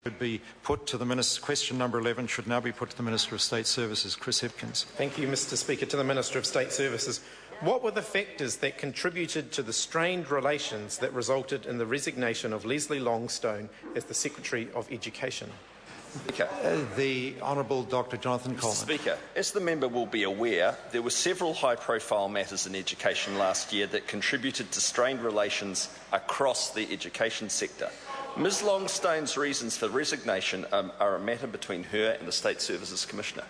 Should be put to the Minister. Question number 11 should now be put to the Minister of State Services, Chris Hipkins. Thank you, Mr Speaker. To the Minister of State Services. What were the factors that contributed to the strained relations that resulted in the resignation of Lesley Longstone as the Secretary of Education? Speaker. The Honourable Dr Jonathan Coleman. Speaker, as the member will be aware, there were several high-profile matters in education last year that contributed to strained relations across the education sector. Ms Longstone's reasons for resignation are a matter between her and the State Services Commissioner.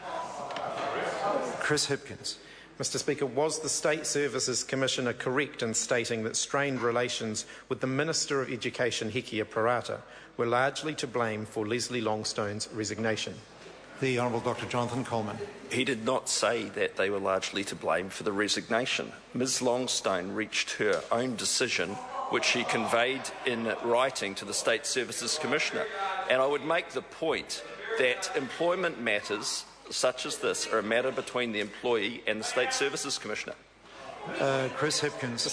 Chris Hipkins. Mr Speaker, was the State Services Commissioner correct in stating that strained relations with the Minister of Education, Hipkins, were largely to blame for Lesley Longstone's resignation? The Honourable Dr Jonathan Coleman. He did not say that they were largely to blame for the resignation. Ms Longstone reached her own decision, which she conveyed in writing to the State Services Commissioner. And I would make the point that employment matters such as this are a matter between the employee and the State Services Commissioner. Chris Hipkins.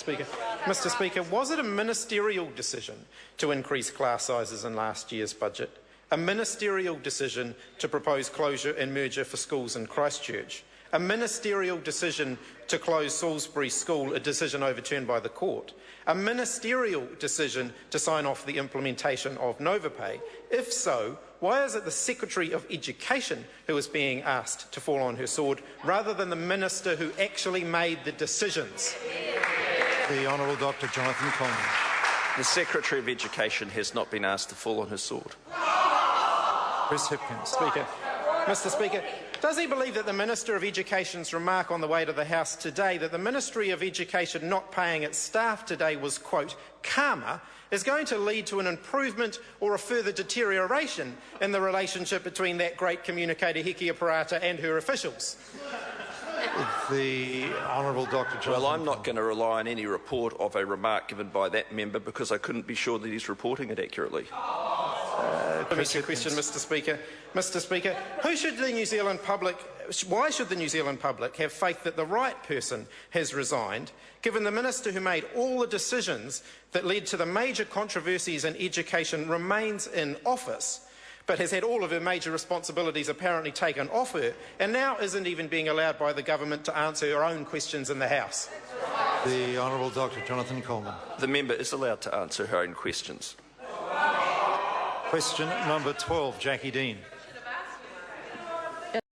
Mr Speaker, was it a ministerial decision to increase class sizes in last year's budget? A ministerial decision to propose closure and merger for schools in Christchurch? A ministerial decision to close Salisbury School, a decision overturned by the court? A ministerial decision to sign off the implementation of NovaPay? If so, why is it the Secretary of Education who is being asked to fall on her sword, rather than the Minister who actually made the decisions? The Honourable Dr Jonathan Coleman. The Secretary of Education has not been asked to fall on her sword. Chris Hipkins. Mr Speaker, does he believe that the Minister of Education's remark on the way to the House today that the Ministry of Education not paying its staff today was, quote, karma, is going to lead to an improvement or a further deterioration in the relationship between that great communicator Hipkins and her officials? The Honourable Dr Jonathan. Well, I'm not going to rely on any report of a remark given by that member because I couldn't be sure that he's reporting it accurately. Question, Mr Speaker. Mr Speaker, why should the New Zealand public have faith that the right person has resigned, given the Minister who made all the decisions that led to the major controversies in education remains in office, but has had all of her major responsibilities apparently taken off her, and now isn't even being allowed by the government to answer her own questions in the House? The Honourable Dr Jonathan Coleman. The member is allowed to answer her own questions. Question number 12, Jackie Dean.